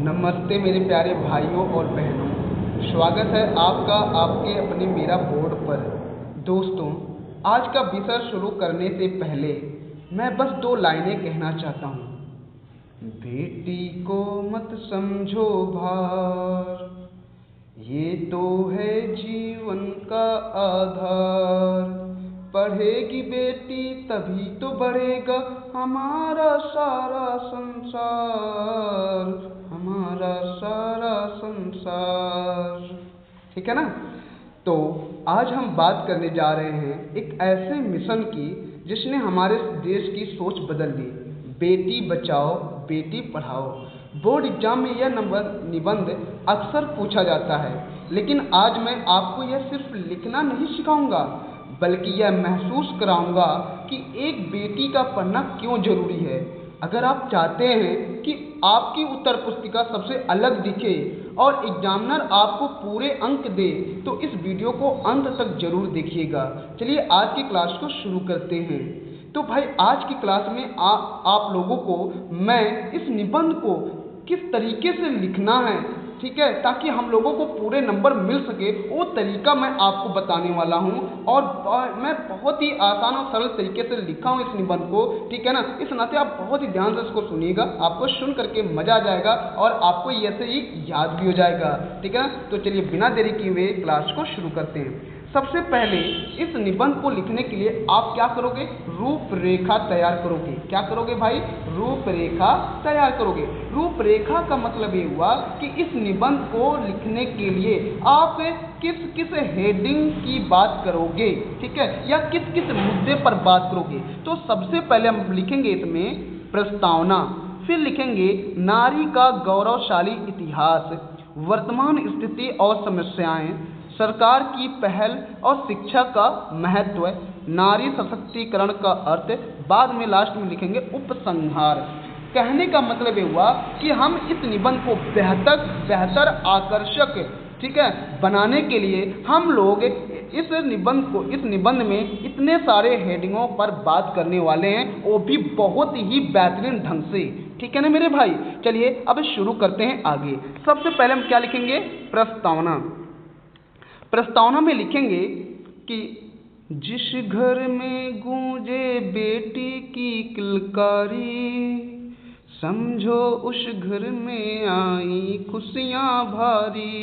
नमस्ते मेरे प्यारे भाइयों और बहनों। स्वागत है आपका आपके अपने मेरा बोर्ड पर। दोस्तों, आज का विषय शुरू करने से पहले मैं बस 2 लाइनें कहना चाहता हूँ। बेटी को मत समझो भार, ये तो है जीवन का आधार। पढ़ेगी बेटी तभी तो बढ़ेगा हमारा सारा संसार, हमारा सारा संसार। ठीक है ना। तो आज हम बात करने जा रहे हैं एक ऐसे मिशन की जिसने हमारे देश की सोच बदल दी। बेटी बचाओ बेटी पढ़ाओ। बोर्ड एग्जाम में यह निबंध अक्सर पूछा जाता है, लेकिन आज मैं आपको यह सिर्फ लिखना नहीं सिखाऊंगा, बल्कि यह महसूस कराऊंगा कि एक बेटी का पढ़ना क्यों जरूरी है। अगर आप चाहते हैं कि आपकी उत्तर पुस्तिका सबसे अलग दिखे और एग्जामिनर आपको पूरे अंक दे, तो इस वीडियो को अंत तक जरूर देखिएगा। चलिए आज की क्लास को शुरू करते हैं। तो भाई, आज की क्लास में आप लोगों को मैं इस निबंध को किस तरीके से लिखना है, ठीक है, ताकि हम लोगों को पूरे नंबर मिल सके, वो तरीका मैं आपको बताने वाला हूँ। और मैं बहुत ही आसान और सरल तरीके से लिखा हूँ इस निबंध को, ठीक है ना। इस नाते आप बहुत ही ध्यान से इसको सुनिएगा, आपको सुन करके मजा आ जाएगा और आपको ऐसे ही याद भी हो जाएगा, ठीक है ना। तो चलिए बिना देरी किए हुए क्लास को शुरू करते हैं। सबसे पहले इस निबंध को लिखने के लिए आप क्या करोगे? रूपरेखा तैयार करोगे। क्या करोगे भाई? रूपरेखा तैयार करोगे। रूपरेखा का मतलब ये हुआ कि इस निबंध को लिखने के लिए आप किस किस हेडिंग की बात करोगे, ठीक है, या किस किस मुद्दे पर बात करोगे। तो सबसे पहले हम लिखेंगे इसमें प्रस्तावना, फिर लिखेंगे नारी का गौरवशाली इतिहास, वर्तमान स्थिति और समस्याएं, सरकार की पहल और शिक्षा का महत्व, नारी सशक्तिकरण का अर्थ। बाद में लास्ट में लिखेंगे उपसंहार। कहने का मतलब ये हुआ कि हम इस निबंध को बेहतर आकर्षक, ठीक है, बनाने के लिए हम लोग इस निबंध में इतने सारे हेडिंगों पर बात करने वाले हैं, वो भी बहुत ही बेहतरीन ढंग से, ठीक है ना मेरे भाई। चलिए अब शुरू करते हैं आगे। सबसे पहले हम क्या लिखेंगे? प्रस्तावना। प्रस्तावना में लिखेंगे कि जिस घर में गूंजे बेटी की किलकारी, समझो उस घर में आई खुशियाँ भारी।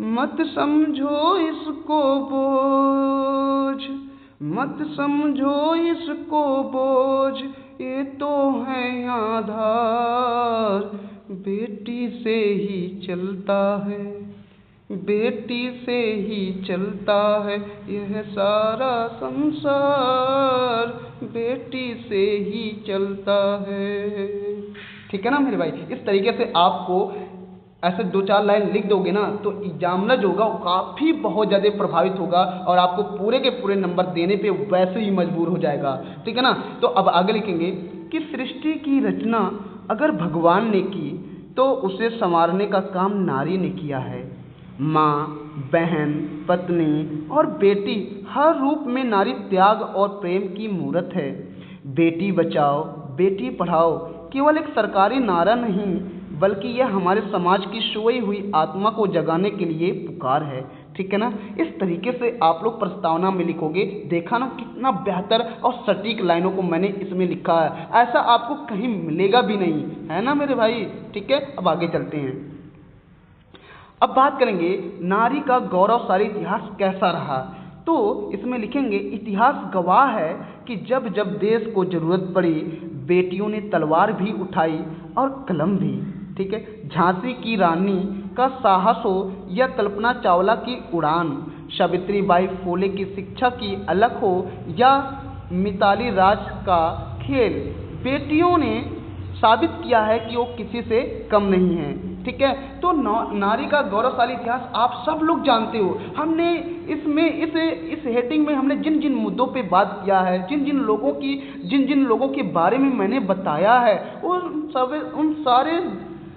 मत समझो इसको बोझ, मत समझो इसको बोझ, ये तो है आधार। बेटी से ही चलता है, बेटी से ही चलता है यह सारा संसार, बेटी से ही चलता है। ठीक है ना मेरे भाई। इस तरीके से आपको ऐसे 2-4 लाइन लिख दोगे ना, तो एग्जामिनर जो होगा वो काफ़ी बहुत ज़्यादा प्रभावित होगा और आपको पूरे के पूरे नंबर देने पे वैसे ही मजबूर हो जाएगा, ठीक है ना। तो अब आगे लिखेंगे कि सृष्टि की रचना अगर भगवान ने की, तो उसे संवारने का काम नारी ने किया है। माँ, बहन, पत्नी और बेटी हर रूप में नारी त्याग और प्रेम की मूरत है। बेटी बचाओ बेटी पढ़ाओ केवल एक सरकारी नारा नहीं, बल्कि यह हमारे समाज की सोई हुई आत्मा को जगाने के लिए पुकार है, ठीक है ना। इस तरीके से आप लोग प्रस्तावना में लिखोगे। देखा ना कितना बेहतर और सटीक लाइनों को मैंने इसमें लिखा है, ऐसा आपको कहीं मिलेगा भी नहीं, है ना मेरे भाई, ठीक है। अब आगे चलते हैं। अब बात करेंगे नारी का गौरवशाली इतिहास कैसा रहा। तो इसमें लिखेंगे इतिहास गवाह है कि जब जब देश को जरूरत पड़ी, बेटियों ने तलवार भी उठाई और कलम भी, ठीक है। झांसी की रानी का साहस हो या कल्पना चावला की उड़ान, सावित्री बाई फुले की शिक्षा की अलख हो या मिताली राज का खेल, बेटियों ने साबित किया है कि वो किसी से कम नहीं है, ठीक है। तो नारी का गौरवशाली इतिहास आप सब लोग जानते हो। हमने इसमें इस हेडिंग में हमने जिन जिन मुद्दों पे बात किया है, जिन जिन लोगों के बारे में मैंने बताया है, उन सारे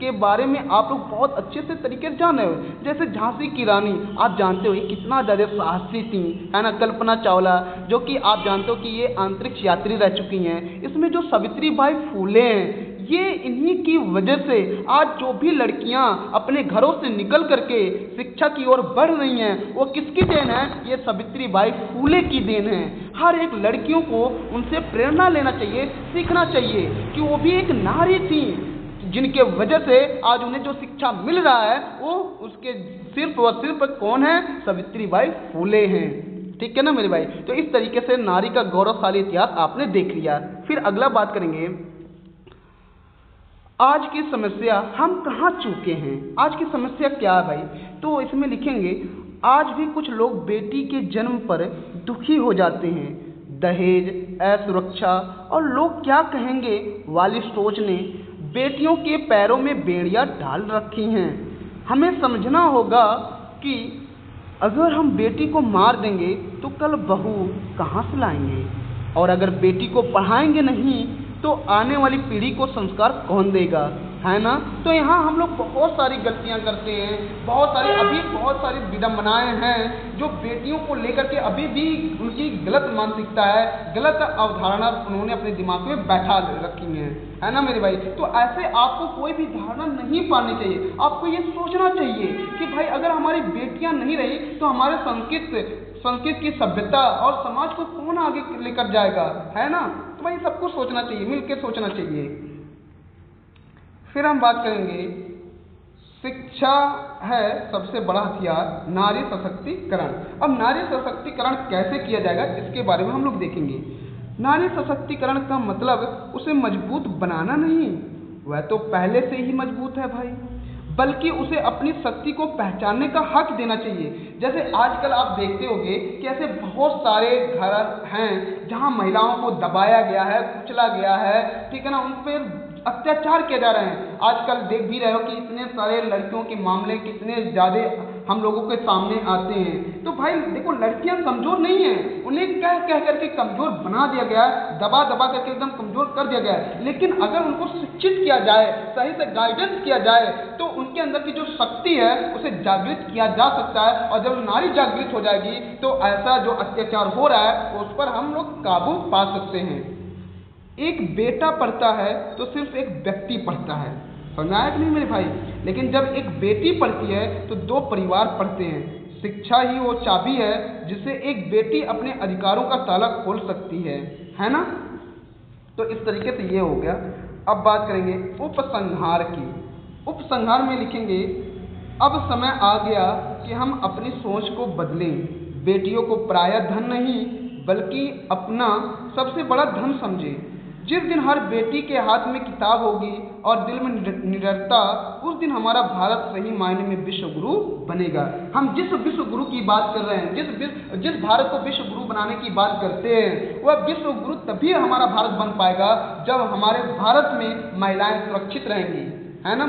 के बारे में आप लोग बहुत अच्छे से तरीके से जाने हो। जैसे झांसी की रानी आप जानते हो ये कितना ज़्यादा साहसी थी, है ना। कल्पना चावला जो कि आप जानते हो कि ये अंतरिक्ष यात्री रह चुकी हैं। इसमें जो सावित्री बाई फुले हैं ये इन्हीं की वजह से आज जो भी लड़कियां अपने घरों से निकल करके शिक्षा की ओर बढ़ रही हैं, वो किसकी देन है? ये सावित्रीबाई फूले की देन है। हर एक लड़कियों को उनसे प्रेरणा लेना चाहिए, सीखना चाहिए कि वो भी एक नारी थी, जिनके वजह से आज उन्हें जो शिक्षा मिल रहा है वो उसके सिर्फ और सिर्फ कौन है? सावित्रीबाई फूले हैं। ठीक है ना मेरे भाई? तो इस तरीके से नारी का गौरवशाली इतिहास आपने देख लिया। फिर अगला बात करेंगे, आज की समस्या हम कहाँ चूके हैं। आज की समस्या क्या है भाई? तो इसमें लिखेंगे, आज भी कुछ लोग बेटी के जन्म पर दुखी हो जाते हैं। दहेज, असुरक्षा और लोग क्या कहेंगे वाली सोच ने बेटियों के पैरों में बेड़ियां डाल रखी हैं। हमें समझना होगा कि अगर हम बेटी को मार देंगे तो कल बहू कहाँ से लाएंगे, और अगर बेटी को पढ़ाएंगे नहीं तो आने वाली पीढ़ी को संस्कार कौन देगा, है ना? तो यहाँ हम लोग बहुत सारी गलतियाँ करते हैं, बहुत सारी विडंबनाएं हैं जो बेटियों को लेकर के अभी भी उनकी गलत मानसिकता है, गलत अवधारणा उन्होंने अपने दिमाग में बैठा रखी है ना मेरे भाई? तो ऐसे आपको कोई भी धारणा नहीं पानी चाहिए। आपको ये सोचना चाहिए कि भाई अगर हमारी बेटियां नहीं रही तो हमारे संस्कृत की सभ्यता और समाज को कौन आगे लेकर जाएगा, है ना? तो भाई सबको सोचना चाहिए, मिलकर सोचना चाहिए। फिर हम बात करेंगे, शिक्षा है सबसे बड़ा हथियार, नारी सशक्तिकरण। अब नारी सशक्तिकरण कैसे किया जाएगा इसके बारे में हम लोग देखेंगे। नारी सशक्तिकरण का मतलब उसे मजबूत बनाना नहीं, वह तो पहले से ही मजबूत है भाई, बल्कि उसे अपनी शक्ति को पहचानने का हक देना चाहिए। जैसे आजकल आप देखते होंगे कि ऐसे बहुत सारे घर हैं जहां महिलाओं को दबाया गया है, कुचला गया है, ठीक है ना, उन पर अत्याचार किए जा रहे हैं। आजकल देख भी रहे हो कि इतने सारे लड़कियों के मामले कितने ज़्यादा हम लोगों के सामने आते हैं। तो भाई देखो, लड़कियां कमज़ोर नहीं हैं, उन्हें कह करके कमज़ोर बना दिया गया है, दबा करके एकदम कमज़ोर कर दिया गया है। लेकिन अगर उनको शिक्षित किया जाए, सही से गाइडेंस किया जाए, तो उनके अंदर की जो शक्ति है उसे जागृत किया जा सकता है। और जब नारी जागृत हो जाएगी तो ऐसा जो अत्याचार हो रहा है उस पर हम लोग काबू पा सकते हैं। एक बेटा पढ़ता है तो सिर्फ एक व्यक्ति पढ़ता है, समझाया कि नहीं मेरे भाई? लेकिन जब एक बेटी पढ़ती है तो दो परिवार पढ़ते हैं। शिक्षा ही वो चाबी है जिससे एक बेटी अपने अधिकारों का ताला खोल सकती है ना? तो इस तरीके से ये हो गया। अब बात करेंगे उपसंहार की। उपसंहार में लिखेंगे, अब समय आ गया कि हम अपनी सोच को बदलें। बेटियों को पराया धन नहीं बल्कि अपना सबसे बड़ा धन समझें। जिस दिन हर बेटी के हाथ में किताब होगी और दिल में निडरता, उस दिन हमारा भारत सही मायने में विश्व गुरु बनेगा। हम जिस विश्व गुरु की बात कर रहे हैं, जिस भारत को विश्व गुरु बनाने की बात करते हैं, वह विश्व गुरु तभी हमारा भारत बन पाएगा जब हमारे भारत में महिलाएं सुरक्षित रहेंगी, है ना?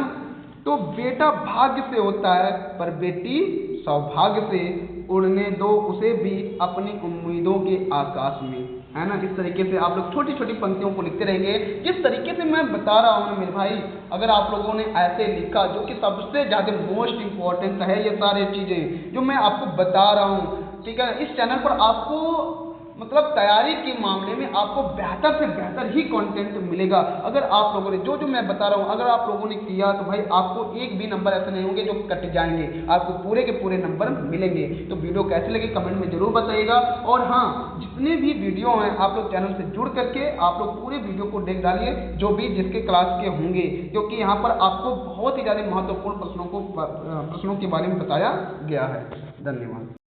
तो बेटा भाग्य से होता है पर बेटी सौभाग्य से, उड़ने दो उसे भी अपनी उम्मीदों के आकाश में, है ना? इस तरीके से आप लोग छोटी छोटी पंक्तियों को लिखते रहेंगे। जिस तरीके से मैं बता रहा हूँ ना मेरे भाई, अगर आप लोगों ने ऐसे लिखा, जो कि सबसे ज़्यादा मोस्ट इम्पॉर्टेंट है, ये सारी चीज़ें जो मैं आपको बता रहा हूँ, ठीक है? इस चैनल पर आपको मतलब तैयारी के मामले में आपको बेहतर से बेहतर ही कंटेंट मिलेगा। अगर आप लोगों ने जो मैं बता रहा हूँ अगर आप लोगों ने किया तो भाई आपको एक भी नंबर ऐसे नहीं होंगे जो कट जाएंगे, आपको पूरे के पूरे नंबर मिलेंगे। तो वीडियो कैसे लगे कमेंट में जरूर बताइएगा। और हाँ, जितने भी वीडियो हैं आप लोग चैनल से जुड़ करके आप लोग पूरे वीडियो को देख डालिए, जो भी जिसके क्लास के होंगे, क्योंकि यहाँ पर आपको बहुत ही ज़्यादा महत्वपूर्ण प्रश्नों के बारे में बताया गया है। धन्यवाद।